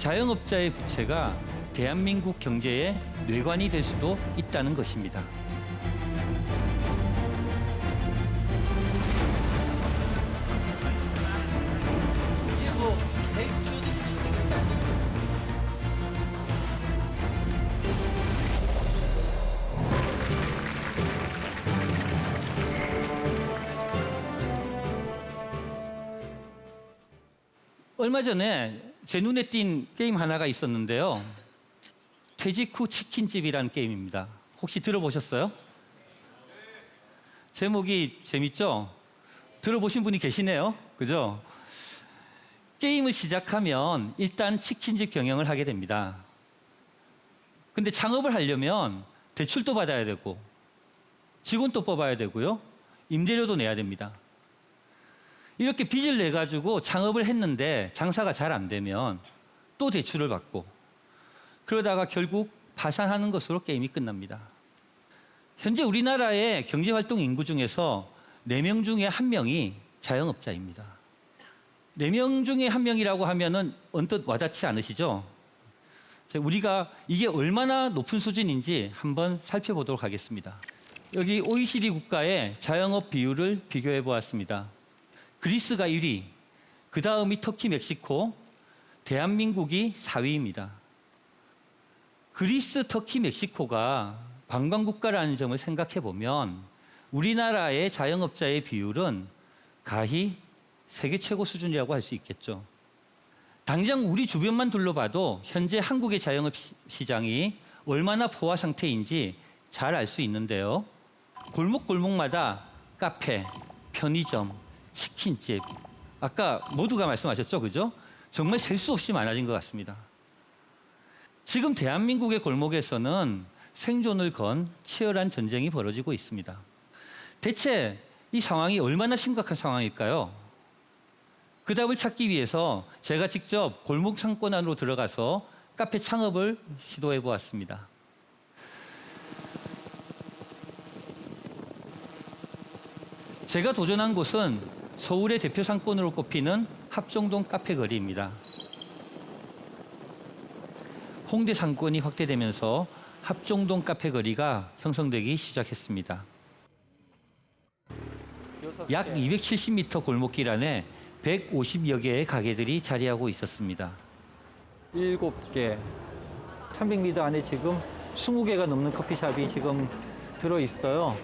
자영업자의 부채가 대한민국 경제의 뇌관이 될 수도 있다는 것입니다. 얼마 전에 제 눈에 띈 게임 하나가 있었는데요. 퇴직 후 치킨집이라는 게임입니다. 혹시 들어보셨어요? 제목이 재밌죠? 들어보신 분이 계시네요. 그죠? 게임을 시작하면 일단 치킨집 경영을 하게 됩니다. 근데 창업을 하려면 대출도 받아야 되고 직원도 뽑아야 되고요. 임대료도 내야 됩니다. 이렇게 빚을 내가지고 창업을 했는데 장사가 잘 안 되면 또 대출을 받고 그러다가 결국 파산하는 것으로 게임이 끝납니다. 현재 우리나라의 경제활동 인구 중에서 4명 중에 1명이 자영업자입니다. 4명 중에 1명이라고 하면은 언뜻 와닿지 않으시죠? 우리가 이게 얼마나 높은 수준인지 한번 살펴보도록 하겠습니다. 여기 OECD 국가의 자영업 비율을 비교해 보았습니다. 그리스가 1위, 그 다음이 터키, 멕시코, 대한민국이 4위입니다. 그리스, 터키, 멕시코가 관광국가라는 점을 생각해 보면 우리나라의 자영업자의 비율은 가히 세계 최고 수준이라고 할 수 있겠죠. 당장 우리 주변만 둘러봐도 현재 한국의 자영업 시장이 얼마나 포화 상태인지 잘 알 수 있는데요. 골목골목마다 카페, 편의점, 치킨집, 아까 모두가 말씀하셨죠, 그죠? 정말 셀 수 없이 많아진 것 같습니다. 지금 대한민국의 골목에서는 생존을 건 치열한 전쟁이 벌어지고 있습니다. 대체 이 상황이 얼마나 심각한 상황일까요? 그 답을 찾기 위해서 제가 직접 골목 상권 안으로 들어가서 카페 창업을 시도해 보았습니다. 제가 도전한 곳은 서울의 대표 상권으로 꼽히는 합정동 카페 거리입니다. 홍대 상권이 확대되면서 합정동 카페 거리가 형성되기 시작했습니다. 약 270m 골목길 안에 150여 개의 가게들이 자리하고 있었습니다. 7개, 300m 안에 지금 20개가 넘는 커피숍이 지금 들어있어요.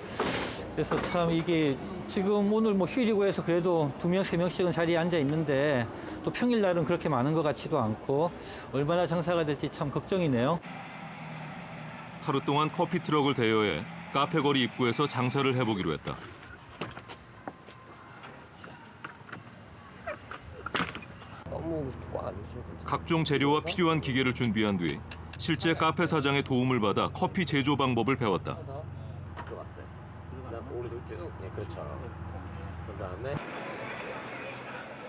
그래서 참 이게 지금 오늘 뭐 휴일이고 해서 그래도 2명, 3명씩은 자리에 앉아 있는데 또 평일날은 그렇게 많은 것 같지도 않고 얼마나 장사가 될지 참 걱정이네요. 하루 동안 커피 트럭을 대여해 카페 거리 입구에서 장사를 해보기로 했다. 너무 그렇게 꽉 안 주셔도 괜찮아요. 각종 재료와 필요한 기계를 준비한 뒤 실제 카페 사장의 도움을 받아 커피 제조 방법을 배웠다. 들어왔어요. 그다음 오른쪽 쭉. 예, 그렇죠. 그다음에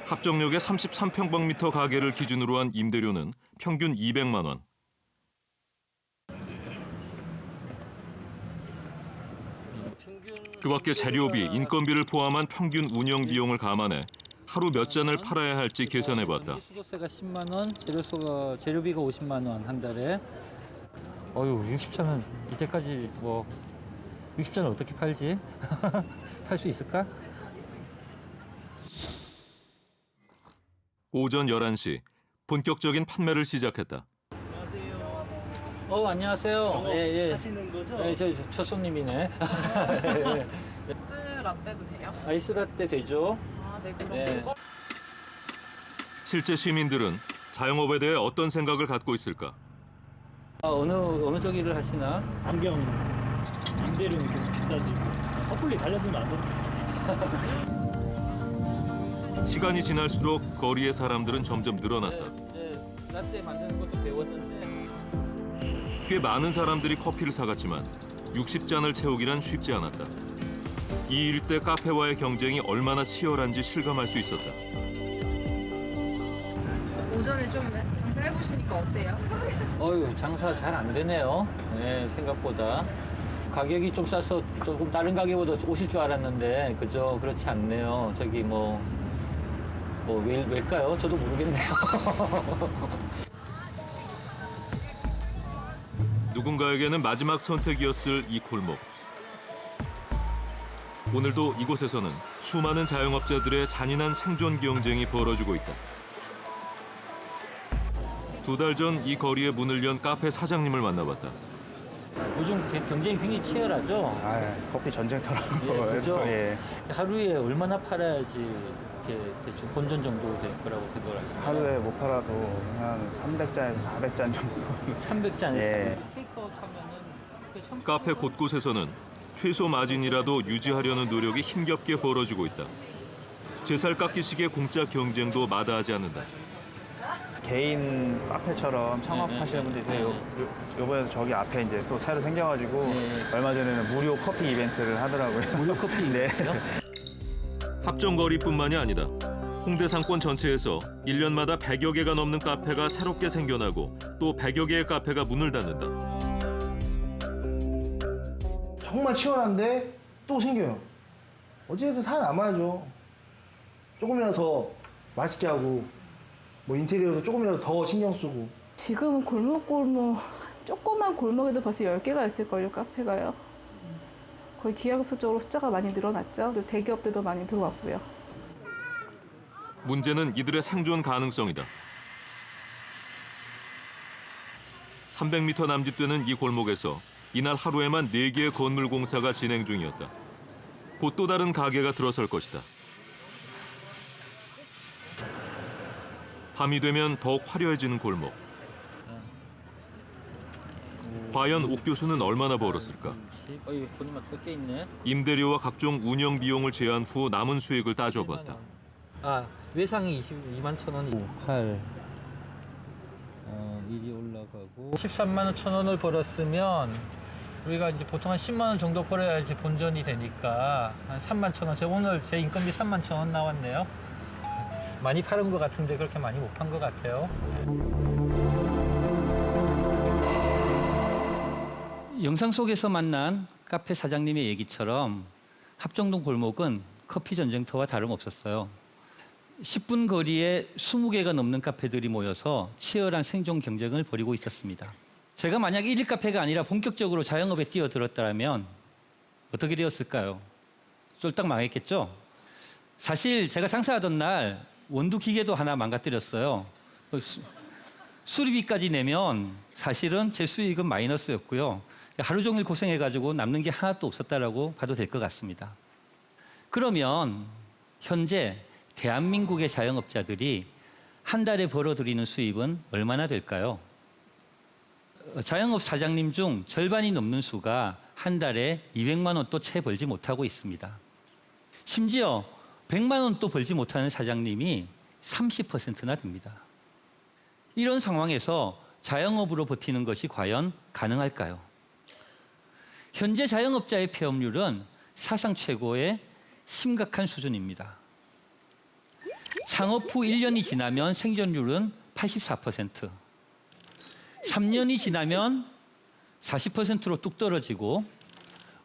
합정역의 33평방미터 가게를 기준으로 한 임대료는 평균 200만 원. 그 밖에 재료비, 인건비를 포함한 평균 운영 비용을 감안해 하루 몇 잔을 팔아야 할지 계산해봤다. 수도세가 10만 원, 재료비가 50만 원 한 달에. 60잔은 이때까지 뭐 60잔을 어떻게 팔지? 팔 수 있을까? 오전 11시, 본격적인 판매를 시작했다. 안녕하세요. 예. 하시는 거죠? 예, 첫 손님이네. 아이스 라떼도 돼요? 아이스 라떼 되죠? 아, 네, 그럼. 네. 실제 시민들은 자영업에 대해 어떤 생각을 갖고 있을까? 어느 쪽 일을 하시나? 안경 임대료는 계속 비싸지고 섣불리 달려들면 안 됩니다. 시간이 지날수록 거리의 사람들은 점점 늘어났다. 이제 라떼 만드는 것도 배웠는데. 꽤 많은 사람들이 커피를 사갔지만 60잔을 채우기란 쉽지 않았다. 이 일대 카페와의 경쟁이 얼마나 치열한지 실감할 수 있었다. 오전에 좀 장사해보시니까 어때요? 장사 잘 안 되네요. 네, 생각보다. 가격이 좀 싸서 조금 다른 가게보다 오실 줄 알았는데, 그죠? 그렇지 않네요. 저기 왜일까요? 저도 모르겠네요. 누군가에게는 마지막 선택이었을 이 골목. 오늘도 이곳에서는 수많은 자영업자들의 잔인한 생존 경쟁이 벌어지고 있다. 2달 전 이 거리에 문을 연 카페 사장님을 만나봤다. 요즘 경쟁이 굉장히 치열하죠. 커피 전쟁터라고. 예, 그죠? 예. 하루에 얼마나 팔아야지 이렇게 대충 본전 정도 될 거라고 생각을 하십니까? 하루에 못 팔아도 한 300잔에서 400잔 정도. 300잔. 예. 테이크아웃 하면은 카페 곳곳에서는 최소 마진이라도 유지하려는 노력이 힘겹게 벌어지고 있다. 제살 깎기식의 공짜 경쟁도 마다하지 않는다. 개인 카페처럼 창업하시는 분들 있어요. 요번에 저기 앞에 이제 또 새로 생겨가지고 네. 얼마 전에는 무료 커피 이벤트를 하더라고요. 무료 커피 네. 합정거리뿐만이 아니다. 홍대 상권 전체에서 1년마다 100여 개가 넘는 카페가 새롭게 생겨나고 또 100여 개의 카페가 문을 닫는다. 정말 치열한데 또 생겨요. 어찌해서 살아남아야죠. 조금이라도 더 맛있게 하고 뭐 인테리어도 조금이라도 더 신경 쓰고. 지금은 골목 조그만 골목에도 벌써 10개가 있을걸요, 카페가요. 거의 기하급수적으로 숫자가 많이 늘어났죠. 그리고 대기업들도 많이 들어왔고요. 문제는 이들의 생존 가능성이다. 300m 남짓되는 이 골목에서 이날 하루에만 4개의 건물 공사가 진행 중이었다. 곧 또 다른 가게가 들어설 것이다. 밤이 되면 더욱 화려해지는 골목. 과연 옥 교수는 얼마나 벌었을까? 돈이 막 섞여 있네. 임대료와 각종 운영 비용을 제한 후 남은 수익을 따져봤다. 외상이 22만 천 원이 8 일이 올라가고 13만 1천 원을 벌었으면 우리가 이제 보통 한 10만 원 정도 벌어야지 본전이 되니까 한 3만 천 원. 오늘 제 인건비 3만 천 원 나왔네요. 많이 팔은 것 같은데 그렇게 많이 못 판 것 같아요. 영상 속에서 만난 카페 사장님의 얘기처럼 합정동 골목은 커피 전쟁터와 다름없었어요. 10분 거리에 20개가 넘는 카페들이 모여서 치열한 생존 경쟁을 벌이고 있었습니다. 제가 만약 1일 카페가 아니라 본격적으로 자영업에 뛰어들었다면 어떻게 되었을까요? 쫄딱 망했겠죠? 사실 제가 장사하던 날 원두 기계도 하나 망가뜨렸어요. 수리비까지 내면 사실은 제 수익은 마이너스였고요. 하루 종일 고생해가지고 남는 게 하나도 없었다라고 봐도 될 것 같습니다. 그러면 현재 대한민국의 자영업자들이 한 달에 벌어들이는 수입은 얼마나 될까요? 자영업 사장님 중 절반이 넘는 수가 한 달에 200만 원도 채 벌지 못하고 있습니다. 심지어 100만 원도 벌지 못하는 사장님이 30%나 됩니다. 이런 상황에서 자영업으로 버티는 것이 과연 가능할까요? 현재 자영업자의 폐업률은 사상 최고의 심각한 수준입니다. 창업 후 1년이 지나면 생존율은 84%, 3년이 지나면 40%로 뚝 떨어지고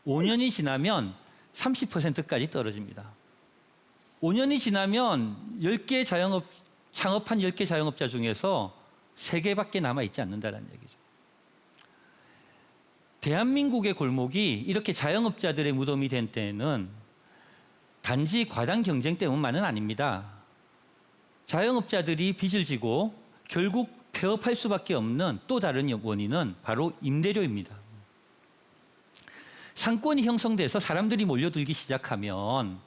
5년이 지나면 30%까지 떨어집니다. 5년이 지나면 10개 창업한 10개 자영업자 중에서 3개밖에 남아있지 않는다는 얘기죠. 대한민국의 골목이 이렇게 자영업자들의 무덤이 된 때에는 단지 과당 경쟁 때문만은 아닙니다. 자영업자들이 빚을 지고 결국 폐업할 수밖에 없는 또 다른 원인은 바로 임대료입니다. 상권이 형성돼서 사람들이 몰려들기 시작하면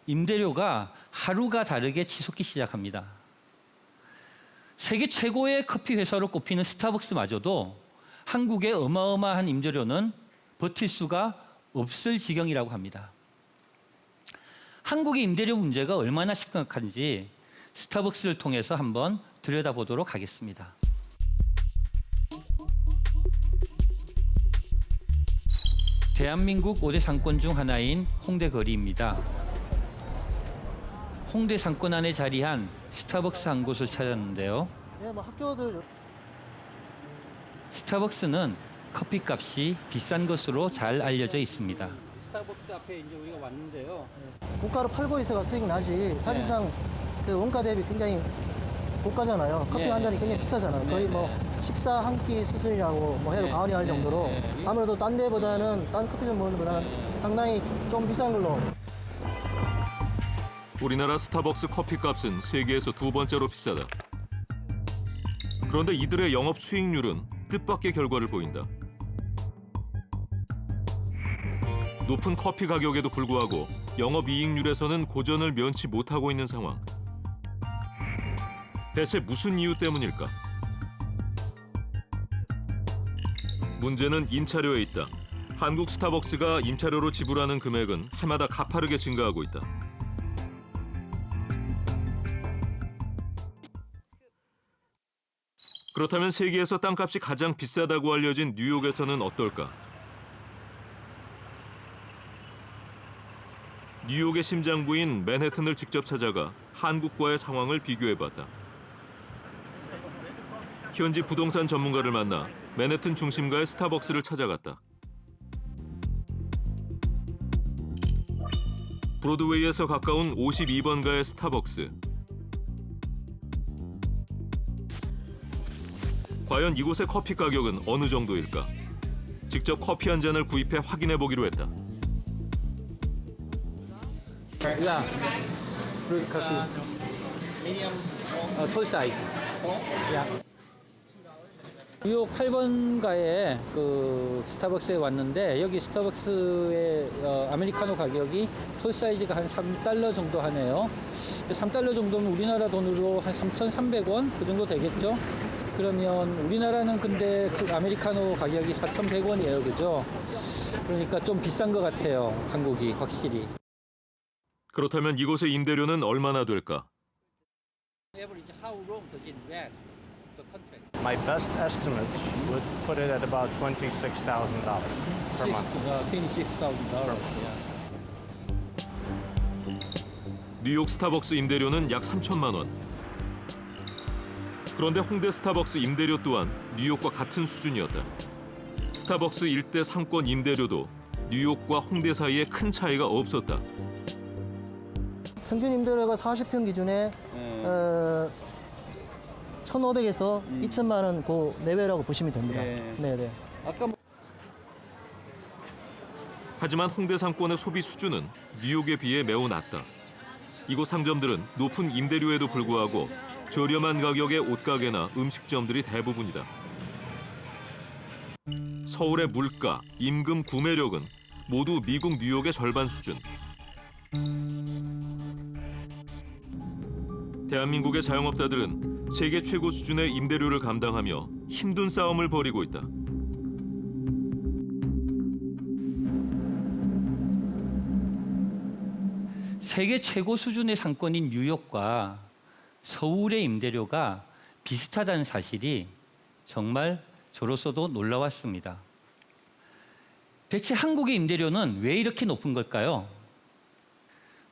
임대료가 하루가 다르게 치솟기 시작합니다. 세계 최고의 커피 회사로 꼽히는 스타벅스마저도 한국의 어마어마한 임대료는 버틸 수가 없을 지경이라고 합니다. 한국의 임대료 문제가 얼마나 심각한지 스타벅스를 통해서 한번 들여다보도록 하겠습니다. 대한민국 5대 상권 중 하나인 홍대 거리입니다. 홍대 상권 안에 자리한 스타벅스 한 곳을 찾았는데요. 네, 뭐 학교들 스타벅스는 커피값이 비싼 것으로 잘 알려져 있습니다. 스타벅스 앞에 이제 우리가 왔는데요. 고가로 팔고 있어가 수익 나지. 사실상 그 원가 대비 굉장히 고가잖아요. 커피 한 잔이 굉장히 비싸잖아요. 거의 뭐 식사 한 끼 수준이라고 뭐 해도 과언이 할 정도로 아무래도 딴 데보다는 딴 커피숍 먹는 데보다는 상당히 좀 비싼 걸로. 우리나라 스타벅스 커피값은 세계에서 두 번째로 비싸다. 그런데 이들의 영업 수익률은 뜻밖의 결과를 보인다. 높은 커피 가격에도 불구하고 영업이익률에서는 고전을 면치 못하고 있는 상황. 대체 무슨 이유 때문일까? 문제는 임차료에 있다. 한국 스타벅스가 임차료로 지불하는 금액은 해마다 가파르게 증가하고 있다. 그렇다면 세계에서 땅값이 가장 비싸다고 알려진 뉴욕에서는 어떨까? 뉴욕의 심장부인 맨해튼을 직접 찾아가 한국과의 상황을 비교해봤다. 현지 부동산 전문가를 만나 맨해튼 중심가의 스타벅스를 찾아갔다. 브로드웨이에서 가까운 52번가의 스타벅스. 과연 이곳의 커피 가격은 어느 정도일까? 직접 커피 한 잔을 구입해 확인해 보기로 했다. 야, 브루 커피. 톨 사이즈. 야. 뉴욕 8번가에 그 스타벅스에 왔는데 여기 스타벅스의 아메리카노 가격이 톨 사이즈가 한 $3 정도 하네요. $3 정도면 우리나라 돈으로 한 3,300원 그 정도 되겠죠? 그러면 우리나라는 근데 그 아메리카노 가격이 4,100원이에요, 그죠? 그러니까 좀 비싼 것 같아요, 한국이 확실히. 그렇다면 이곳의 임대료는 얼마나 될까? My best estimates would put it at about $26,000 per month. $26,000. 뉴욕 스타벅스 임대료는 약 3천만 원. 그런데 홍대 스타벅스 임대료 또한 뉴욕과 같은 수준이었다. 스타벅스 일대 상권 임대료도 뉴욕과 홍대 사이에 큰 차이가 없었다. 평균 임대료가 40평 기준에 1,500에서 2천만 원 그 내외라고 보시면 됩니다. 네네. 하지만 홍대 상권의 소비 수준은 뉴욕에 비해 매우 낮다. 이곳 상점들은 높은 임대료에도 불구하고 저렴한 가격의 옷가게나 음식점들이 대부분이다. 서울의 물가, 임금, 구매력은 모두 미국 뉴욕의 절반 수준. 대한민국의 자영업자들은 세계 최고 수준의 임대료를 감당하며 힘든 싸움을 벌이고 있다. 세계 최고 수준의 상권인 뉴욕과 서울의 임대료가 비슷하다는 사실이 정말 저로서도 놀라웠습니다. 대체 한국의 임대료는 왜 이렇게 높은 걸까요?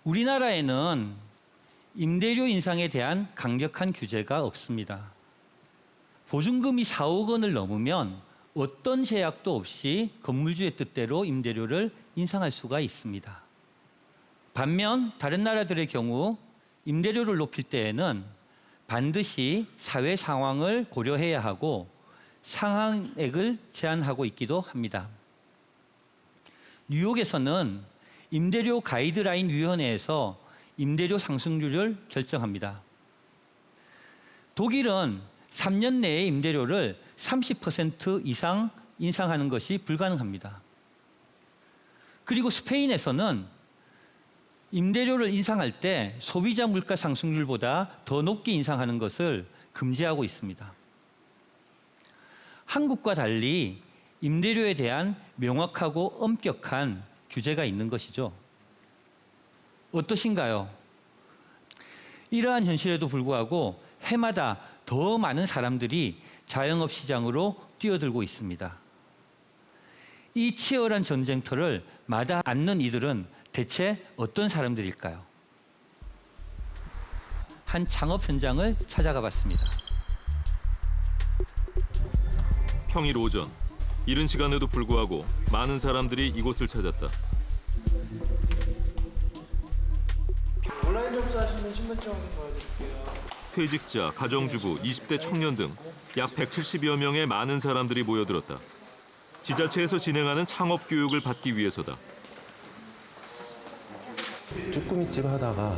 우리나라에는 임대료 인상에 대한 강력한 규제가 없습니다. 보증금이 4억 원을 넘으면 어떤 제약도 없이 건물주의 뜻대로 임대료를 인상할 수가 있습니다. 반면 다른 나라들의 경우 임대료를 높일 때에는 반드시 사회 상황을 고려해야 하고 상한액을 제한하고 있기도 합니다. 뉴욕에서는 임대료 가이드라인 위원회에서 임대료 상승률을 결정합니다. 독일은 3년 내에 임대료를 30% 이상 인상하는 것이 불가능합니다. 그리고 스페인에서는 임대료를 인상할 때 소비자 물가 상승률보다 더 높게 인상하는 것을 금지하고 있습니다. 한국과 달리 임대료에 대한 명확하고 엄격한 규제가 있는 것이죠. 어떠신가요? 이러한 현실에도 불구하고 해마다 더 많은 사람들이 자영업 시장으로 뛰어들고 있습니다. 이 치열한 전쟁터를 마다 않는 이들은 대체 어떤 사람들일까요? 한 창업 현장을 찾아가 봤습니다. 평일 오전, 이른 시간에도 불구하고 많은 사람들이 이곳을 찾았다. 온라인 접수하시는 신분증 보여드릴게요. 퇴직자, 가정주부, 20대 청년 등 약 170여 명의 많은 사람들이 모여들었다. 지자체에서 진행하는 창업 교육을 받기 위해서다. 쭈꾸미집 하다가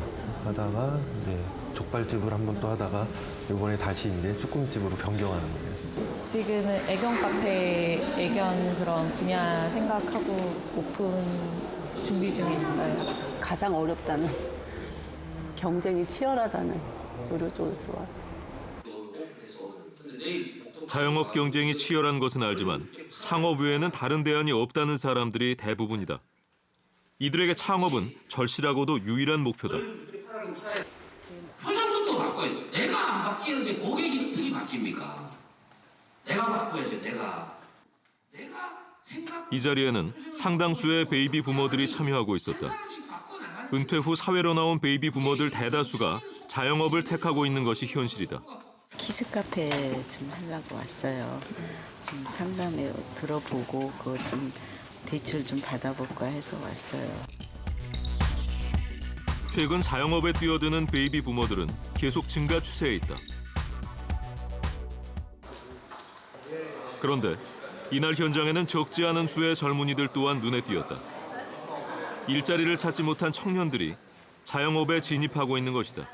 이제 족발집을 한 번 또 하다가 이번에 다시 이제 쭈꾸미집으로 변경하는 거예요. 지금은 애견 카페, 애견 그런 분야 생각하고 오픈 준비 중에 있어요. 가장 어렵다는 경쟁이 치열하다는 의료 쪽으로 들어와요. 자영업 경쟁이 치열한 것은 알지만 창업 외에는 다른 대안이 없다는 사람들이 대부분이다. 이들에게 창업은 절실하고도 유일한 목표다. 표정부터 바꿔야 돼. 내가 안 바뀌는데 고객이 어떻게 바뀝니까? 내가 바꿔야죠. 내가 생각. 이 자리에는 상당수의 베이비 부모들이 참여하고 있었다. 은퇴 후 사회로 나온 베이비 부모들 대다수가 자영업을 택하고 있는 것이 현실이다. 키즈 카페 좀 하려고 왔어요. 좀 상담에 들어보고 그거 좀 대출 좀 받아볼까 해서 왔어요. 최근 자영업에 뛰어드는 베이비 부모들은 계속 증가 추세에 있다. 그런데 이날 현장에는 적지 않은 수의 젊은이들 또한 눈에 띄었다. 일자리를 찾지 못한 청년들이 자영업에 진입하고 있는 것이다.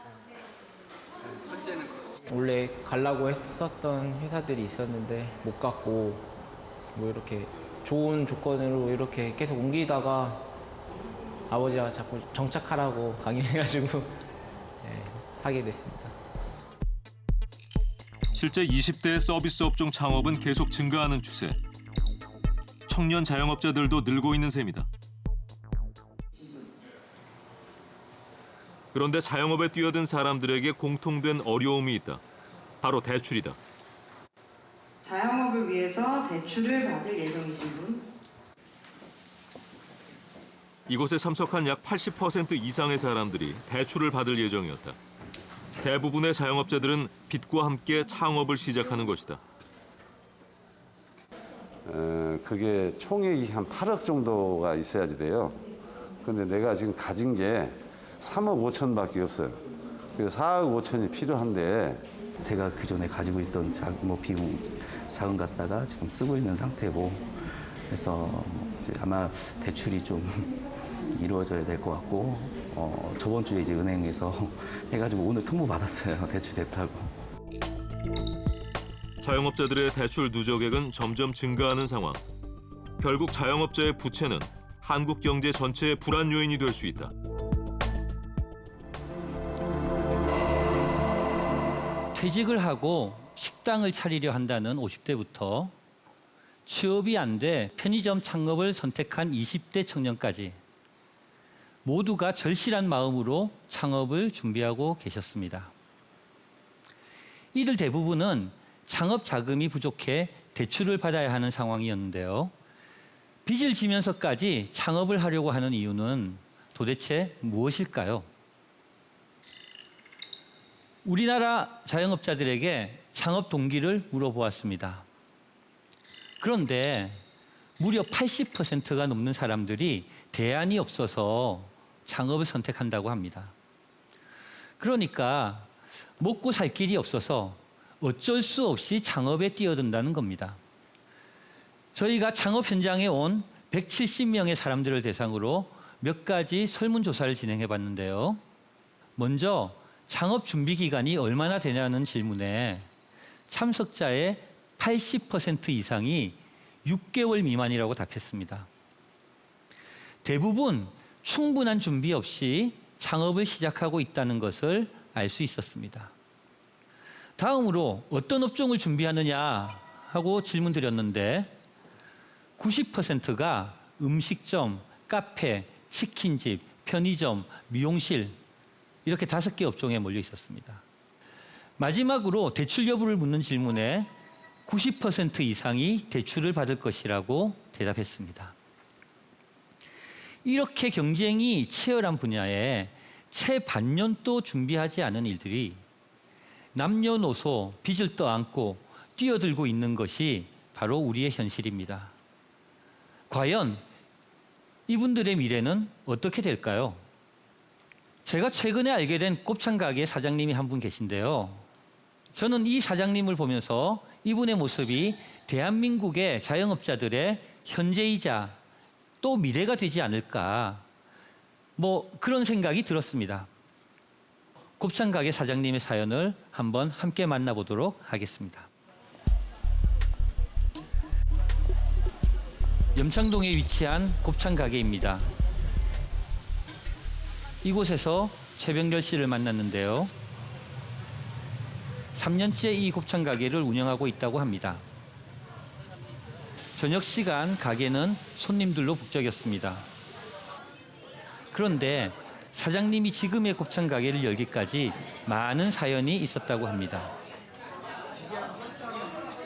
원래 가려고 했었던 회사들이 있었는데 못 갔고 뭐 이렇게 좋은 조건으로 이렇게 계속 옮기다가 아버지가 자꾸 정착하라고 강요해가지고 하게 됐습니다. 실제 20대의 서비스 업종 창업은 계속 증가하는 추세. 청년 자영업자들도 늘고 있는 셈이다. 그런데 자영업에 뛰어든 사람들에게 공통된 어려움이 있다. 바로 대출이다. 자영업을 위해서 대출을 받을 예정이신 분? 이곳에 참석한 약 80% 이상의 사람들이 대출을 받을 예정이었다. 대부분의 자영업자들은 빚과 함께 창업을 시작하는 것이다. 그게 총액이 한 8억 정도가 있어야지 돼요. 그런데 내가 지금 가진 게 3억 5천밖에 없어요. 그래서 4억 5천이 필요한데 제가 그전에 가지고 있던 비용 자금 갖다가 지금 쓰고 있는 상태고 그래서 이제 아마 대출이 좀 이루어져야 될 것 같고 저번 주에 이제 은행에서 해가지고 오늘 통보 받았어요. 대출됐다고. 자영업자들의 대출 누적액은 점점 증가하는 상황. 결국 자영업자의 부채는 한국 경제 전체의 불안 요인이 될 수 있다. 퇴직을 하고 식당을 차리려 한다는 50대부터 취업이 안 돼 편의점 창업을 선택한 20대 청년까지 모두가 절실한 마음으로 창업을 준비하고 계셨습니다. 이들 대부분은 창업 자금이 부족해 대출을 받아야 하는 상황이었는데요. 빚을 지면서까지 창업을 하려고 하는 이유는 도대체 무엇일까요? 우리나라 자영업자들에게 창업 동기를 물어보았습니다. 그런데 무려 80%가 넘는 사람들이 대안이 없어서 창업을 선택한다고 합니다. 그러니까 먹고 살 길이 없어서 어쩔 수 없이 창업에 뛰어든다는 겁니다. 저희가 창업 현장에 온 170명의 사람들을 대상으로 몇 가지 설문조사를 진행해 봤는데요. 먼저 창업 준비 기간이 얼마나 되냐는 질문에 참석자의 80% 이상이 6개월 미만이라고 답했습니다. 대부분 충분한 준비 없이 창업을 시작하고 있다는 것을 알 수 있었습니다. 다음으로 어떤 업종을 준비하느냐 하고 질문 드렸는데 90%가 음식점, 카페, 치킨집, 편의점, 미용실 이렇게 5개 업종에 몰려 있었습니다. 마지막으로 대출 여부를 묻는 질문에 90% 이상이 대출을 받을 것이라고 대답했습니다. 이렇게 경쟁이 치열한 분야에 채 반년도 준비하지 않은 일들이 남녀노소 빚을 떠안고 뛰어들고 있는 것이 바로 우리의 현실입니다. 과연 이분들의 미래는 어떻게 될까요? 제가 최근에 알게 된 곱창 가게 사장님이 한 분 계신데요. 저는 이 사장님을 보면서 이분의 모습이 대한민국의 자영업자들의 현재이자 또 미래가 되지 않을까, 뭐 그런 생각이 들었습니다. 곱창 가게 사장님의 사연을 한번 함께 만나보도록 하겠습니다. 염창동에 위치한 곱창 가게입니다. 이곳에서 최병렬 씨를 만났는데요. 3년째 이 곱창 가게를 운영하고 있다고 합니다. 저녁 시간 가게는 손님들로 북적였습니다. 그런데 사장님이 지금의 곱창 가게를 열기까지 많은 사연이 있었다고 합니다.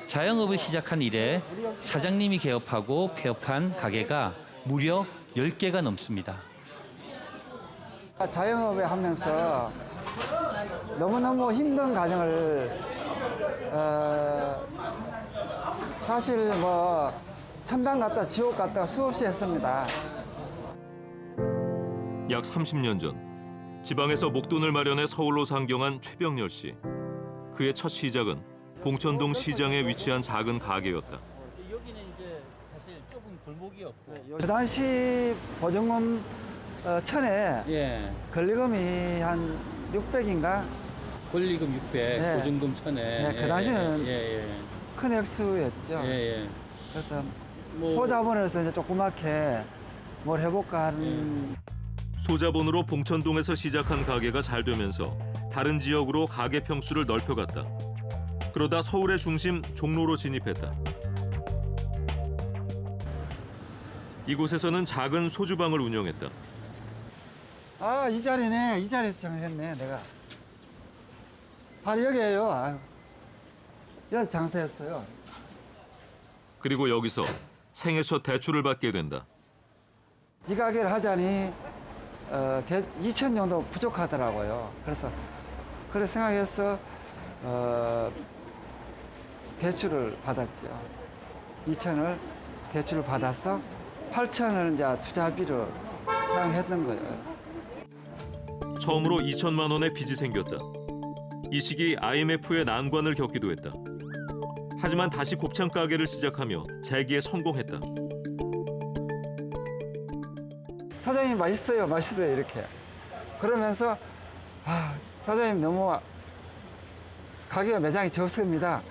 자영업을 시작한 이래 사장님이 개업하고 폐업한 가게가 무려 10개가 넘습니다. 자영업에 하면서 너무너무 힘든 과정을 사실 뭐 천당 갔다 지옥 갔다 수없이 했습니다. 약 30년 전 지방에서 목돈을 마련해 서울로 상경한 최병렬 씨. 그의 첫 시작은 봉천동 시장에 위치한 작은 가게였다. 여기는 이제 사실 좁은 골목이었고. 그 당시 보증금 천에 권리금이 한 600인가? 권리금 600, 보증금 1000에. 네, 그 당시는 큰 액수였죠. 그래서 소자본에서 이제 조그맣게 뭘 해볼까 하는. 소자본으로 봉천동에서 시작한 가게가 잘 되면서 다른 지역으로 가게 평수를 넓혀갔다. 그러다 서울의 중심 종로로 진입했다. 이곳에서는 작은 소주방을 운영했다. 아, 이 자리네. 이 자리에서 장사했네, 내가. 바로 여기에요. 아유. 여기서 장사했어요. 그리고 여기서 생애 첫 대출을 받게 된다. 이 가게를 하자니 2천 정도 부족하더라고요. 그래서 생각해서 대출을 받았죠. 2천을 대출을 받아서 8천을 이제 투자비로 사용했던 거예요. 처음으로 2천만 원의 빚이 생겼다. 이 시기 IMF의 난관을 겪기도 했다. 하지만 다시 곱창 가게를 시작하며 재기에 성공했다. 사장님 맛있어요, 맛있어요 이렇게. 그러면서 사장님 너무 가게가 매장이 적습니다.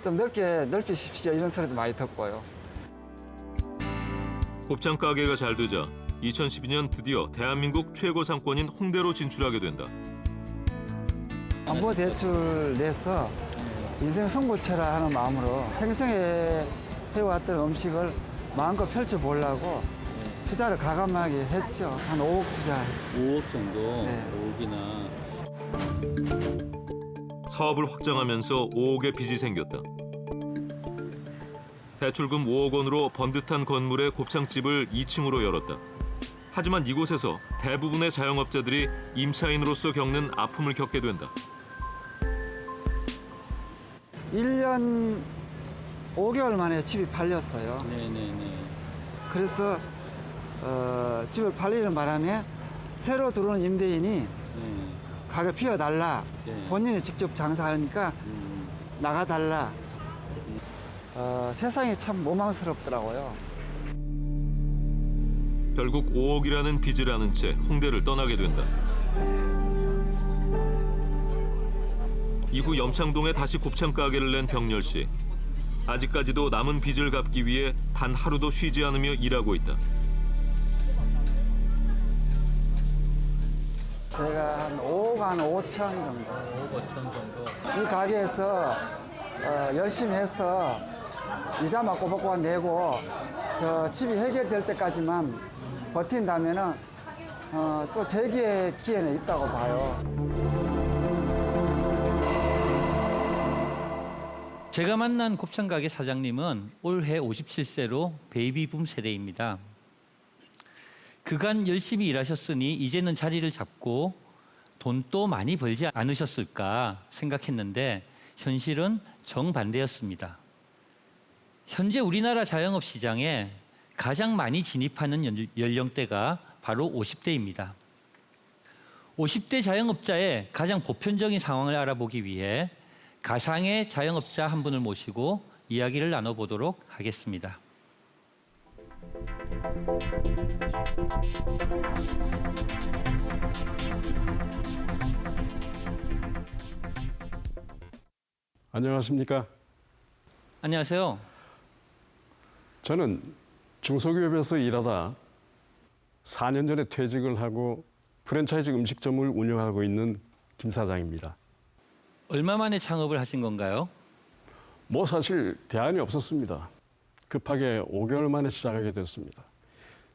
좀 넓히십시오 이런 소리도 많이 듣고요. 곱창 가게가 잘 되자 2012년 드디어 대한민국 최고 상권인 홍대로 진출하게 된다. 담보 대출 내서 인생 승부처라 하는 마음으로 평생에 해왔던 음식을 마음껏 펼쳐보려고 투자를 가감하게 했죠. 한 5억 투자했어요. 5억 정도? 네. 5억이나. 사업을 확장하면서 5억의 빚이 생겼다. 대출금 5억 원으로 번듯한 건물의 곱창집을 2층으로 열었다. 하지만 이곳에서 대부분의 자영업자들이 임차인으로서 겪는 아픔을 겪게 된다. 1년 5개월 만에 집이 팔렸어요. 네네네. 그래서 집을 팔리는 바람에 새로 들어오는 임대인이 가게 비워달라. 본인이 직접 장사하니까 나가달라. 세상이 참 모망스럽더라고요. 결국 5억이라는 빚을 안은 채 홍대를 떠나게 된다. 이후 염창동에 다시 곱창 가게를 낸 병렬 씨. 아직까지도 남은 빚을 갚기 위해 단 하루도 쉬지 않으며 일하고 있다. 제가 한 5억 한 5천 정도. 5억 5천 정도. 이 가게에서 열심히 해서 이자만 꼬박꼬박 내고 저 집이 해결될 때까지만 버틴다면은 또 재기의 기회는 있다고 봐요. 제가 만난 곱창 가게 사장님은 올해 57세로 베이비붐 세대입니다. 그간 열심히 일하셨으니 이제는 자리를 잡고 돈도 많이 벌지 않으셨을까 생각했는데 현실은 정반대였습니다. 현재 우리나라 자영업 시장에 가장 많이 진입하는 연령대가 바로 50대입니다. 50대 자영업자의 가장 보편적인 상황을 알아보기 위해 가상의 자영업자 한 분을 모시고 이야기를 나눠보도록 하겠습니다. 안녕하십니까? 안녕하세요. 저는 중소기업에서 일하다 4년 전에 퇴직을 하고 프랜차이즈 음식점을 운영하고 있는 김 사장입니다. 얼마 만에 창업을 하신 건가요? 뭐 사실 대안이 없었습니다. 급하게 5개월 만에 시작하게 됐습니다.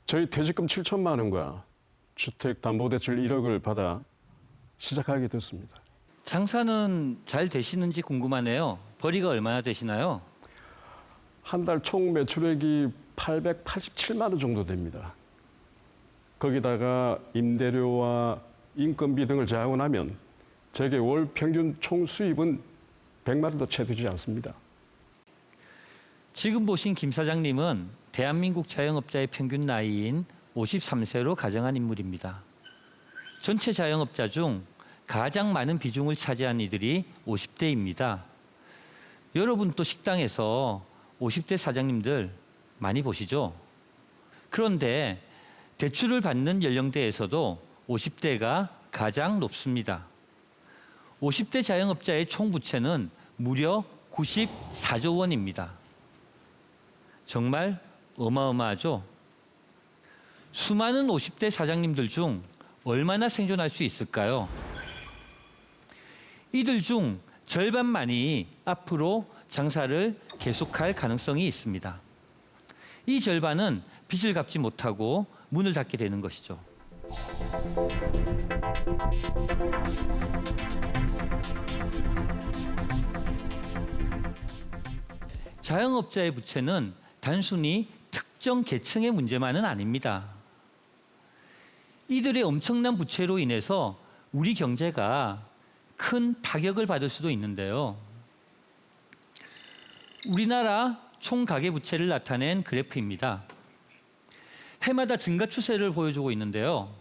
저희 퇴직금 7천만 원과 주택담보대출 1억을 받아 시작하게 됐습니다. 장사는 잘 되시는지 궁금하네요. 벌이가 얼마나 되시나요? 한 달 총 매출액이 887만 원 정도 됩니다. 거기다가 임대료와 인건비 등을 제하고 나면 제게 월 평균 총 수입은 100만 원도 채 되지 않습니다. 지금 보신 김 사장님은 대한민국 자영업자의 평균 나이인 53세로 가정한 인물입니다. 전체 자영업자 중 가장 많은 비중을 차지한 이들이 50대입니다. 여러분 또 식당에서 50대 사장님들 많이 보시죠? 그런데 대출을 받는 연령대에서도 50대가 가장 높습니다. 50대 자영업자의 총 부채는 무려 94조 원입니다. 정말 어마어마하죠? 수많은 50대 사장님들 중 얼마나 생존할 수 있을까요? 이들 중 절반만이 앞으로 장사를 계속할 가능성이 있습니다. 이 절반은 빚을 갚지 못하고 문을 닫게 되는 것이죠. 자영업자의 부채는 단순히 특정 계층의 문제만은 아닙니다. 이들의 엄청난 부채로 인해서 우리 경제가 큰 타격을 받을 수도 있는데요. 우리나라 총 가계부채를 나타낸 그래프입니다. 해마다 증가 추세를 보여주고 있는데요.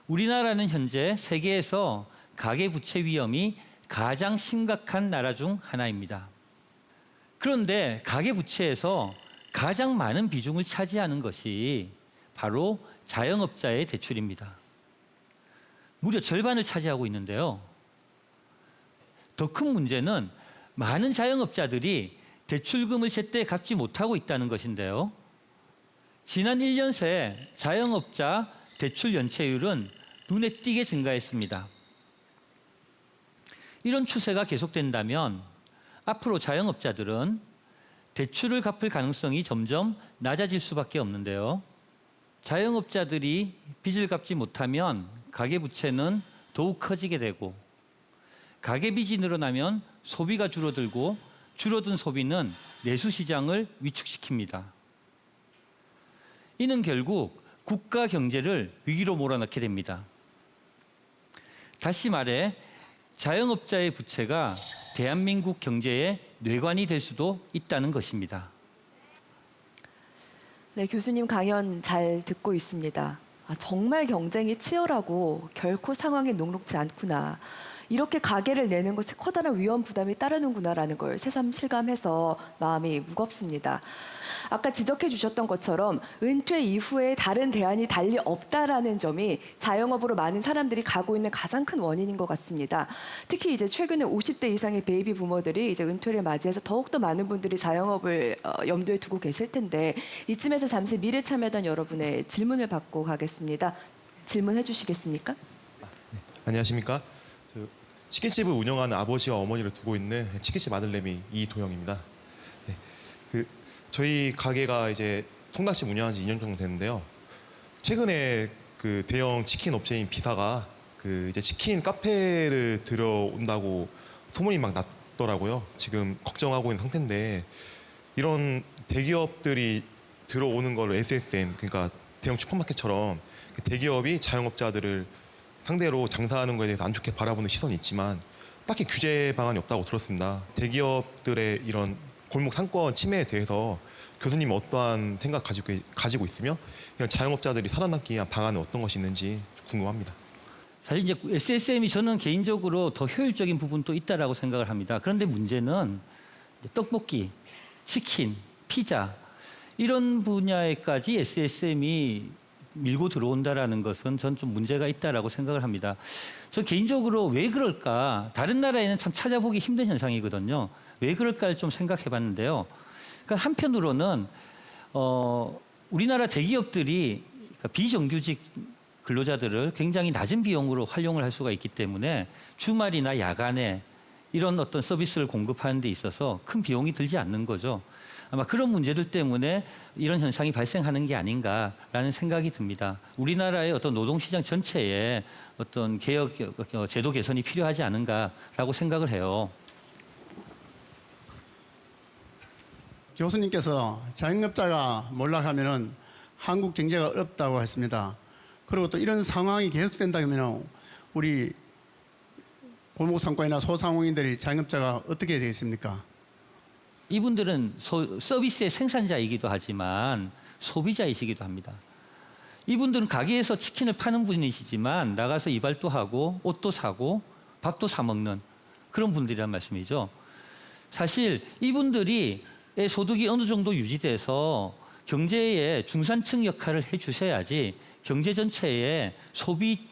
우리나라는 현재 세계에서 가계부채 위험이 가장 심각한 나라 중 하나입니다. 그런데 가계부채에서 가장 많은 비중을 차지하는 것이 바로 자영업자의 대출입니다. 무려 절반을 차지하고 있는데요. 더 큰 문제는 많은 자영업자들이 대출금을 제때 갚지 못하고 있다는 것인데요. 지난 1년 새 자영업자 대출 연체율은 눈에 띄게 증가했습니다. 이런 추세가 계속된다면 앞으로 자영업자들은 대출을 갚을 가능성이 점점 낮아질 수밖에 없는데요. 자영업자들이 빚을 갚지 못하면 가계부채는 더욱 커지게 되고, 가계빚이 늘어나면 소비가 줄어들고, 줄어든 소비는 내수시장을 위축시킵니다. 이는 결국 국가 경제를 위기로 몰아넣게 됩니다. 다시 말해 자영업자의 부채가 대한민국 경제의 뇌관이 될 수도 있다는 것입니다. 네, 교수님 강연 잘 듣고 있습니다. 정말 경쟁이 치열하고 결코 상황이 녹록지 않구나. 이렇게 가계를 내는 것에 커다란 위험 부담이 따르는구나라는 걸 새삼 실감해서 마음이 무겁습니다. 아까 지적해 주셨던 것처럼 은퇴 이후에 다른 대안이 달리 없다라는 점이 자영업으로 많은 사람들이 가고 있는 가장 큰 원인인 것 같습니다. 특히 이제 최근에 50대 이상의 베이비 부모들이 이제 은퇴를 맞이해서 더욱더 많은 분들이 자영업을 염두에 두고 계실 텐데, 이쯤에서 잠시 미래참여단 여러분의 질문을 받고 가겠습니다. 질문해 주시겠습니까? 네, 안녕하십니까? 치킨집을 운영하는 아버지와 어머니를 두고 있는 치킨집 아들내미 이도영입니다. 네, 저희 가게가 이제 통닭집 운영한 지 2년 정도 됐는데요. 최근에 그 대형 치킨 업체인 비사가 이제 치킨 카페를 들어온다고 소문이 막 났더라고요. 지금 걱정하고 있는 상태인데, 이런 대기업들이 들어오는 걸 SSN, 그러니까 대형 슈퍼마켓처럼 대기업이 자영업자들을 상대로 장사하는 것에 대해서 안 좋게 바라보는 시선이 있지만 딱히 규제 방안이 없다고 들었습니다. 대기업들의 이런 골목 상권 침해에 대해서 교수님은 어떠한 생각 가지고 있으며, 이런 자영업자들이 살아남기 위한 방안은 어떤 것이 있는지 궁금합니다. 사실 이제 SSM이 저는 개인적으로 더 효율적인 부분도 있다라고 생각을 합니다. 그런데 문제는 떡볶이, 치킨, 피자 이런 분야에까지 SSM이 밀고 들어온다라는 것은 전 좀 문제가 있다라고 생각을 합니다. 저 개인적으로 왜 그럴까? 다른 나라에는 참 찾아보기 힘든 현상이거든요. 왜 그럴까를 좀 생각해 봤는데요. 그러니까 한편으로는 우리나라 대기업들이 그러니까 비정규직 근로자들을 굉장히 낮은 비용으로 활용을 할 수가 있기 때문에 주말이나 야간에 이런 어떤 서비스를 공급하는 데 있어서 큰 비용이 들지 않는 거죠. 아마 그런 문제들 때문에 이런 현상이 발생하는 게 아닌가라는 생각이 듭니다. 우리나라의 어떤 노동시장 전체에 어떤 개혁, 제도 개선이 필요하지 않은가라고 생각을 해요. 교수님께서 자영업자가 몰락하면은 한국 경제가 어렵다고 했습니다. 그리고 또 이런 상황이 계속된다면 우리 골목상권이나 소상공인들이 자영업자가 어떻게 되겠습니까? 이분들은 서비스의 생산자이기도 하지만 소비자이시기도 합니다. 이분들은 가게에서 치킨을 파는 분이시지만 나가서 이발도 하고 옷도 사고 밥도 사 먹는 그런 분들이란 말씀이죠. 사실 이분들이 소득이 어느 정도 유지돼서 경제의 중산층 역할을 해주셔야지 경제 전체의 소비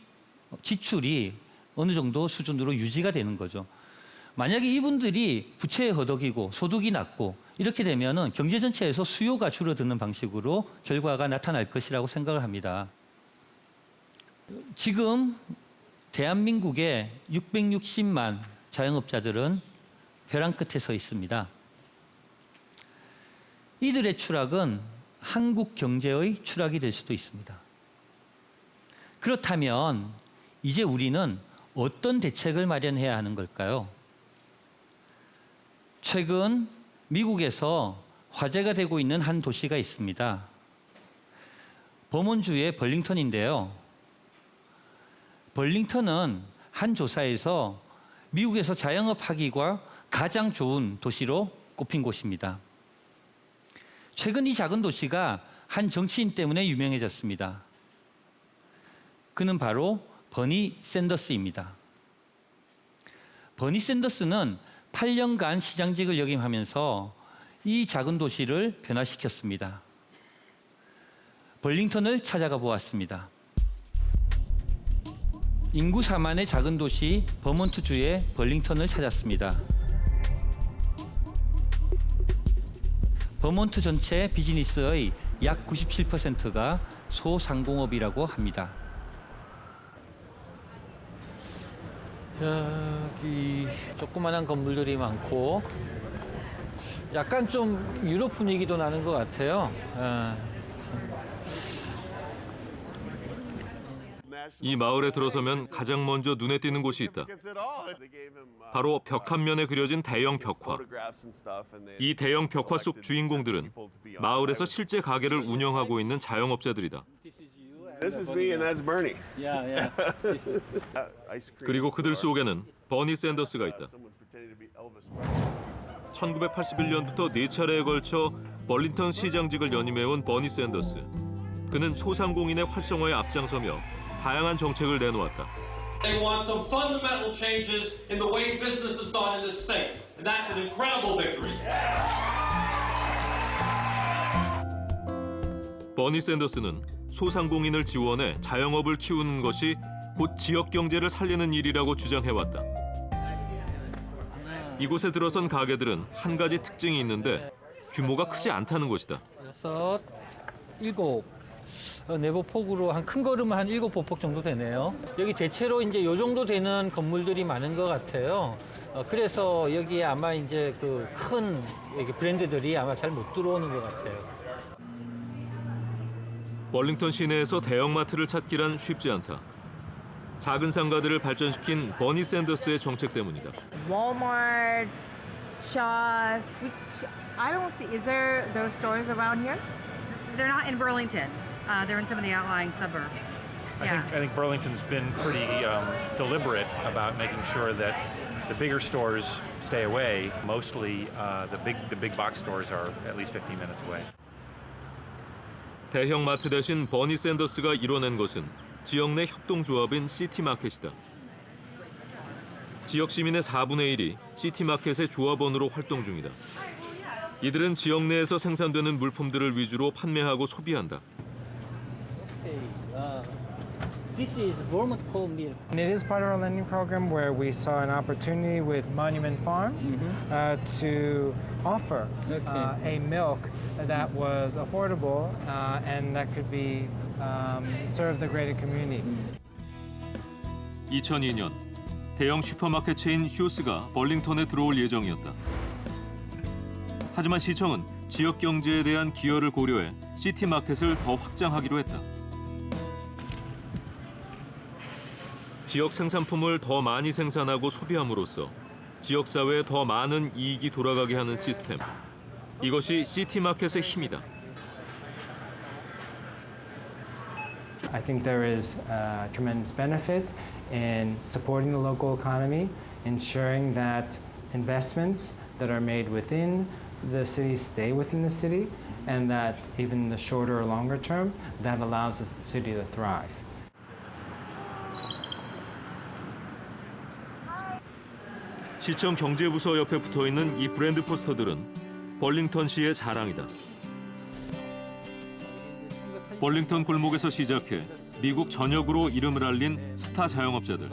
지출이 어느 정도 수준으로 유지가 되는 거죠. 만약에 이분들이 부채에 허덕이고 소득이 낮고 이렇게 되면은 경제 전체에서 수요가 줄어드는 방식으로 결과가 나타날 것이라고 생각을 합니다. 지금 대한민국의 660만 자영업자들은 벼랑 끝에 서 있습니다. 이들의 추락은 한국 경제의 추락이 될 수도 있습니다. 그렇다면 이제 우리는 어떤 대책을 마련해야 하는 걸까요? 최근 미국에서 화제가 되고 있는 한 도시가 있습니다. 버몬주의 벌링턴인데요. 벌링턴은 한 조사에서 미국에서 자영업하기가 가장 좋은 도시로 꼽힌 곳입니다. 최근 이 작은 도시가 한 정치인 때문에 유명해졌습니다. 그는 바로 버니 샌더스입니다. 버니 샌더스는 8년간 시장직을 역임하면서 이 작은 도시를 변화시켰습니다. 벌링턴을 찾아가 보았습니다. 인구 4만의 작은 도시 버몬트주의 벌링턴을 찾았습니다. 버몬트 전체 비즈니스의 약 97%가 소상공업이라고 합니다. 여기 조그만한 건물들이 많고 약간 좀 유럽 분위기도 나는 것 같아요. 이 마을에 들어서면 가장 먼저 눈에 띄는 곳이 있다. 바로 벽 한 면에 그려진 대형 벽화. 이 대형 벽화 속 주인공들은 마을에서 실제 가게를 운영하고 있는 자영업자들이다. This is me and that's Bernie. Yeah. 그리고 그들 속에는 버니 샌더스가 있다. 1981년부터 4차례에 걸쳐 벌링턴 시장직을 연임해온 버니 샌더스. 그는 소상공인의 활성화에 앞장서며 다양한 정책을 내놓았다. They want some fundamental changes in the way business is done in this state, and that's an incredible victory. 버니 샌더스는 소상공인을 지원해 자영업을 키우는 것이 곧 지역 경제를 살리는 일이라고 주장해왔다. 이곳에 들어선 가게들은 한 가지 특징이 있는데 규모가 크지 않다는 것이다. 6, 7 내부 폭으로 한 큰 걸음은 한 7보폭 정도 되네요. 여기 대체로 이제 요 정도 되는 건물들이 많은 것 같아요. 그래서 여기에 아마 이제 그 큰 브랜드들이 아마 잘 못 들어오는 것 같아요. 벌링턴 시내에서 대형마트를 찾기란 쉽지 않다. 작은 상가들을 발전시킨 버니 샌더스의 정책 때문이다. Walmart, Shaw's, which I don't see. Is there those stores around here? They're not in Burlington. They're in some of the outlying suburbs. I think Burlington's been pretty deliberate about making sure that the bigger stores stay away. Mostly the big box stores are at least 15 minutes away. 대형 마트 대신 버니 샌더스가 이뤄낸 것은 지역 내 협동조합인 시티마켓이다. 지역 시민의 4분의 1이 시티마켓의 조합원으로 활동 중이다. 이들은 지역 내에서 생산되는 물품들을 위주로 판매하고 소비한다. This is Vermont cold milk. And it is part of our lending program where we saw an opportunity with Monument Farms to offer a milk that was affordable and that could be serve the greater community. 2002년 대형 슈퍼마켓 체인 휴스가 벌링턴에 들어올 예정이었다. 하지만 시청은 지역 경제에 대한 기여를 고려해 시티마켓을 더 확장하기로 했다. 지역 생산품을 더 많이 생산하고 소비함으로써 지역 사회에 더 많은 이익이 돌아가게 하는 시스템. 이것이 시티마켓의 힘이다. I think there is tremendous benefit in supporting the local economy, ensuring that investments that are made within the city stay within the city, and that even in the shorter or longer term, that allows the city to thrive. 시청 경제부서 옆에 붙어있는 이 브랜드 포스터들은 벌링턴시의 자랑이다. 벌링턴 골목에서 시작해 미국 전역으로 이름을 알린 스타 자영업자들.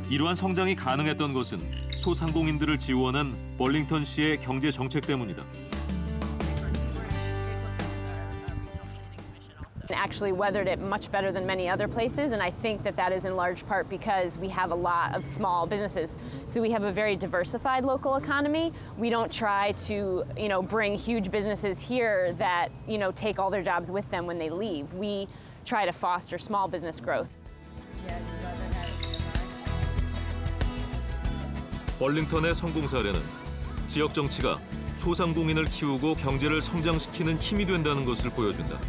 이러한 성장이 가능했던 것은 소상공인들을 지원한 벌링턴시의 경제 정책 때문이다. Actually weathered it much better than many other places, and I think that that is in large part because we have a lot of small businesses. So we have a very diversified local economy. We don't try to, bring huge businesses here that, take all their jobs with them when they leave. We try to foster small business growth. 벌링턴의 성공 사례는 지역 정치가 소상공인을 키우고 경제를 성장시키는 힘이 된다는 것을 보여준다.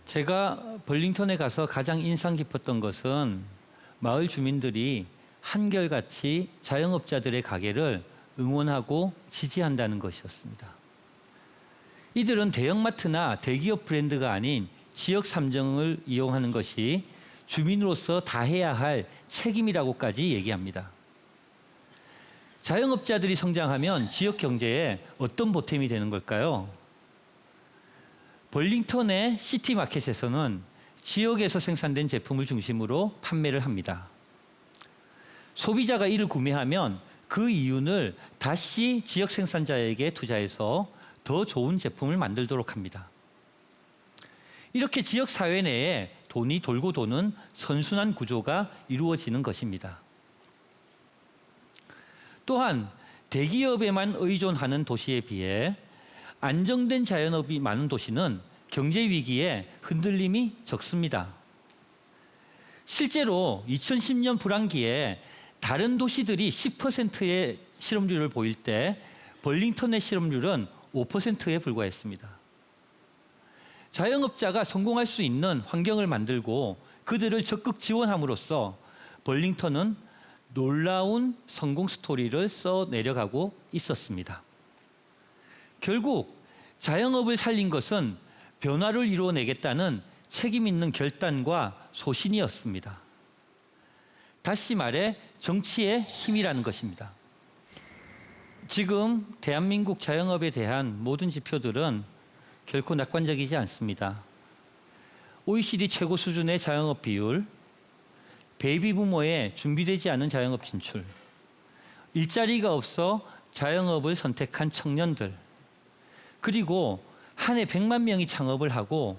제가 벌링턴에 가서 가장 인상 깊었던 것은 마을 주민들이 한결같이 자영업자들의 가게를 응원하고 지지한다는 것이었습니다. 이들은 대형마트나 대기업 브랜드가 아닌 지역 삼정을 이용하는 것이 주민으로서 다해야 할 책임이라고까지 얘기합니다. 자영업자들이 성장하면 지역 경제에 어떤 보탬이 되는 걸까요? 벌링턴의 시티마켓에서는 지역에서 생산된 제품을 중심으로 판매를 합니다. 소비자가 이를 구매하면 그 이윤을 다시 지역 생산자에게 투자해서 더 좋은 제품을 만들도록 합니다. 이렇게 지역 사회 내에 돈이 돌고 도는 선순환 구조가 이루어지는 것입니다. 또한 대기업에만 의존하는 도시에 비해 안정된 자영업이 많은 도시는 경제 위기에 흔들림이 적습니다. 실제로 2010년 불황기에 다른 도시들이 10%의 실업률을 보일 때 벌링턴의 실업률은 5%에 불과했습니다. 자영업자가 성공할 수 있는 환경을 만들고 그들을 적극 지원함으로써 벌링턴은 놀라운 성공 스토리를 써내려가고 있었습니다. 결국 자영업을 살린 것은 변화를 이루어내겠다는 책임 있는 결단과 소신이었습니다. 다시 말해 정치의 힘이라는 것입니다. 지금 대한민국 자영업에 대한 모든 지표들은 결코 낙관적이지 않습니다. OECD 최고 수준의 자영업 비율, 베이비 부머의 준비되지 않은 자영업 진출, 일자리가 없어 자영업을 선택한 청년들, 그리고 한 해 100만 명이 창업을 하고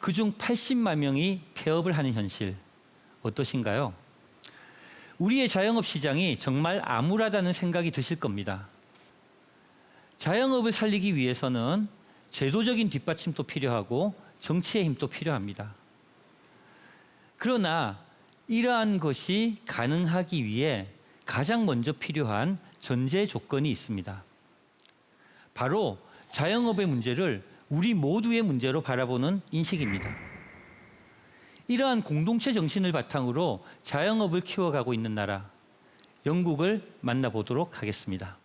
그중 80만 명이 폐업을 하는 현실, 어떠신가요? 우리의 자영업 시장이 정말 암울하다는 생각이 드실 겁니다. 자영업을 살리기 위해서는 제도적인 뒷받침도 필요하고 정치의 힘도 필요합니다. 그러나 이러한 것이 가능하기 위해 가장 먼저 필요한 전제 조건이 있습니다. 바로 자영업의 문제를 우리 모두의 문제로 바라보는 인식입니다. 이러한 공동체 정신을 바탕으로 자영업을 키워가고 있는 나라, 영국을 만나보도록 하겠습니다.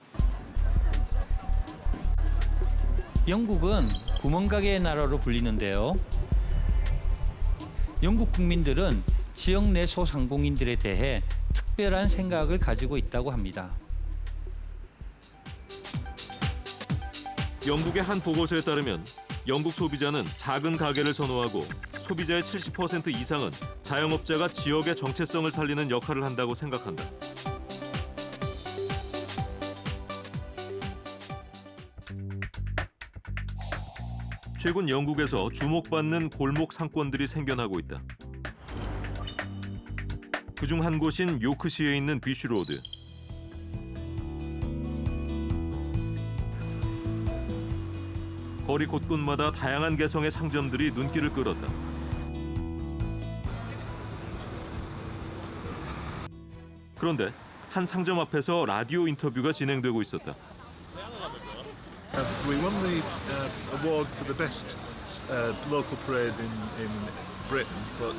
영국은 구멍가게의 나라로 불리는데요. 영국 국민들은 지역 내 소상공인들에 대해 특별한 생각을 가지고 있다고 합니다. 영국의 한 보고서에 따르면 영국 소비자는 작은 가게를 선호하고 소비자의 70% 이상은 자영업자가 지역의 정체성을 살리는 역할을 한다고 생각한다. 최근 영국에서 주목받는 골목 상권들이 생겨나고 있다. 그중 한 곳인 요크시에 있는 비쉬로드. 거리 곳곳마다 다양한 개성의 상점들이 눈길을 끌었다. 그런데 한 상점 앞에서 라디오 인터뷰가 진행되고 있었다. We won the award for the best local parade in Britain, but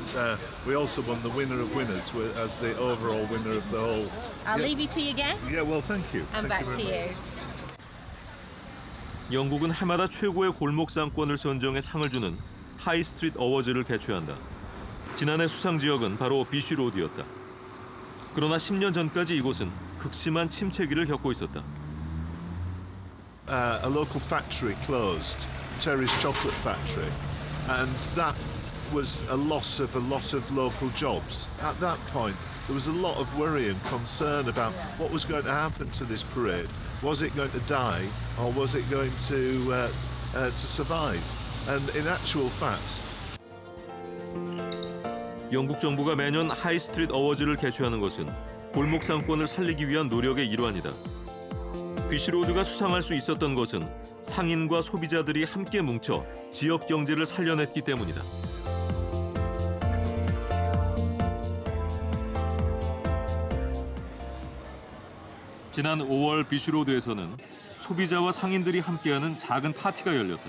we also won the winner of winners as the overall winner of the whole. I'll leave you to your guess. Yeah, well, thank you. And back to you. 영국은 해마다 최고의 골목 상권을 선정해 상을 주는 하이스트리트 어워즈를 개최한다. 지난해 수상 지역은 바로 비쉬로드였다. 그러나 10년 전까지 이곳은 극심한 침체기를 겪고 있었다. A local factory closed, Terry's Chocolate Factory, and that was a loss of a lot of local jobs. At that point, there was a lot of worry and concern about what was going to happen to this parade. Was it going to die, or was it going to survive? And in actual fact, 영국 정부가 매년 하이스트리트 어워즈를 개최하는 것은 골목 상권을 살리기 위한 노력의 일환이다. 비쉬로드가 수상할 수 있었던 것은 상인과 소비자들이 함께 뭉쳐 지역 경제를 살려냈기 때문이다. 지난 5월 비쉬로드에서는 소비자와 상인들이 함께하는 작은 파티가 열렸다.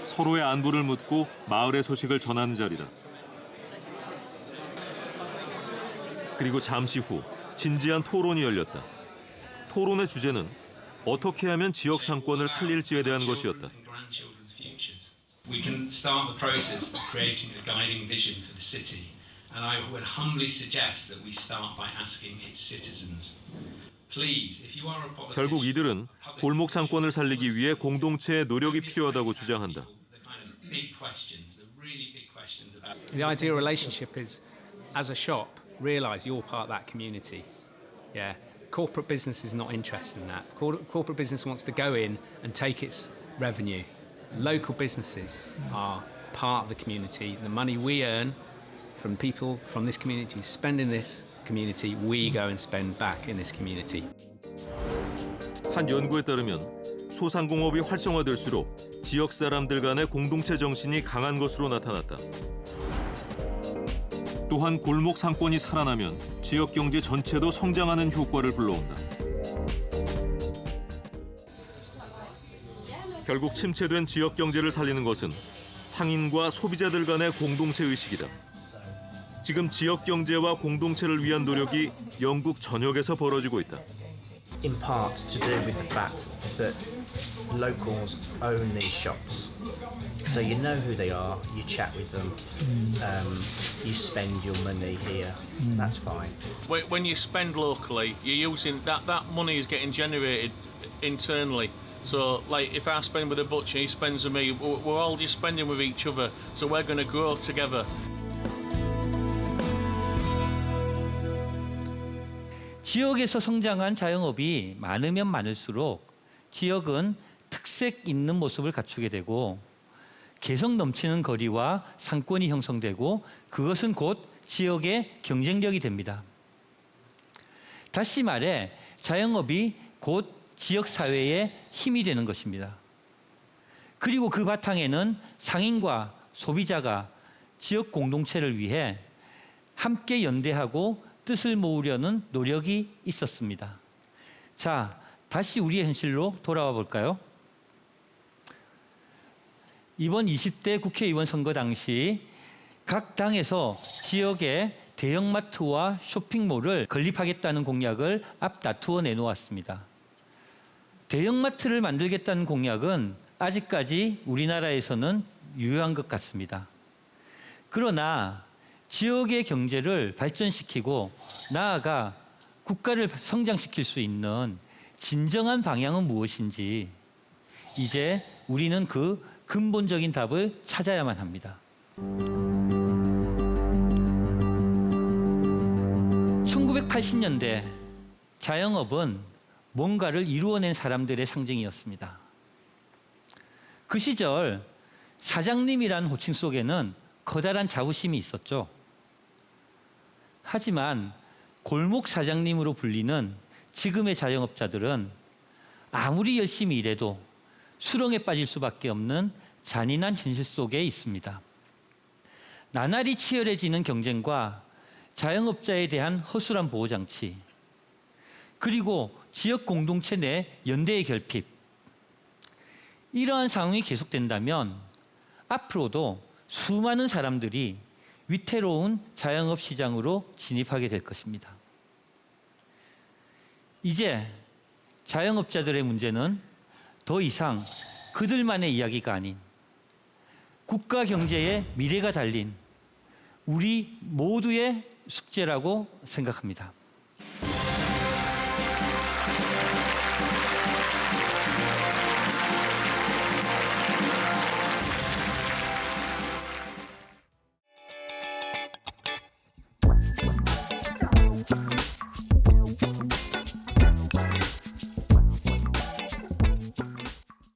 서로의 안부를 묻고 마을의 소식을 전하는 자리다. 그리고 잠시 후 진지한 토론이 열렸다. 토론의 주제는 어떻게 하면 지역 상권을 살릴지에 대한 것이었다. We can start the process of creating a guiding vision for the city, and I would humbly suggest that we start by asking its citizens. Please, if you are a politician, 결국 이들은 골목 상권을 살리기 위해 공동체의 노력이 필요하다고 주장한다. The ideal relationship is, as a shop, realise you're part of that community. Yeah. Corporate business is not interested in that. Corporate business wants to go in and take its revenue. Local businesses are part of the community. The money we earn from people from this community spend in this community, we go and spend back in this community. 한 연구에 따르면 소상공업이 활성화될수록 지역 사람들 간의 공동체 정신이 강한 것으로 나타났다. 또한 골목 상권이 살아나면 지역 경제 전체도 성장하는 효과를 불러온다. 결국 침체된 지역 경제를 살리는 것은 상인과 소비자들 간의 공동체 의식이다. 지금 지역 경제와 공동체를 위한 노력이 영국 전역에서 벌어지고 있다. In part to do with the fact that locals own these shops. So you know who they are, you chat with them, you spend your money here, that's fine. When you spend locally, you're using that money is getting generated internally. So like if I spend with a butcher, he spends with me, we're all just spending with each other, so we're going to grow together. 지역에서 성장한 자영업이 많으면 많을수록 지역은 특색 있는 모습을 갖추게 되고 개성 넘치는 거리와 상권이 형성되고 그것은 곧 지역의 경쟁력이 됩니다. 다시 말해 자영업이 곧 지역 사회의 힘이 되는 것입니다. 그리고 그 바탕에는 상인과 소비자가 지역 공동체를 위해 함께 연대하고 뜻을 모으려는 노력이 있었습니다. 자, 다시 우리의 현실로 돌아와 볼까요? 이번 20대 국회의원 선거 당시 각 당에서 지역의 대형마트와 쇼핑몰을 건립하겠다는 공약을 앞다투어 내놓았습니다. 대형마트를 만들겠다는 공약은 아직까지 우리나라에서는 유효한 것 같습니다. 그러나 지역의 경제를 발전시키고 나아가 국가를 성장시킬 수 있는 진정한 방향은 무엇인지 이제 우리는 그 근본적인 답을 찾아야만 합니다. 1980년대 자영업은 뭔가를 이루어낸 사람들의 상징이었습니다. 그 시절 사장님이란 호칭 속에는 커다란 자부심이 있었죠. 하지만 골목 사장님으로 불리는 지금의 자영업자들은 아무리 열심히 일해도 수렁에 빠질 수밖에 없는 잔인한 현실 속에 있습니다. 나날이 치열해지는 경쟁과 자영업자에 대한 허술한 보호장치, 그리고 지역 공동체 내 연대의 결핍, 이러한 상황이 계속된다면 앞으로도 수많은 사람들이 위태로운 자영업 시장으로 진입하게 될 것입니다. 이제 자영업자들의 문제는 더 이상 그들만의 이야기가 아닌 국가 경제의 미래가 달린 우리 모두의 숙제라고 생각합니다.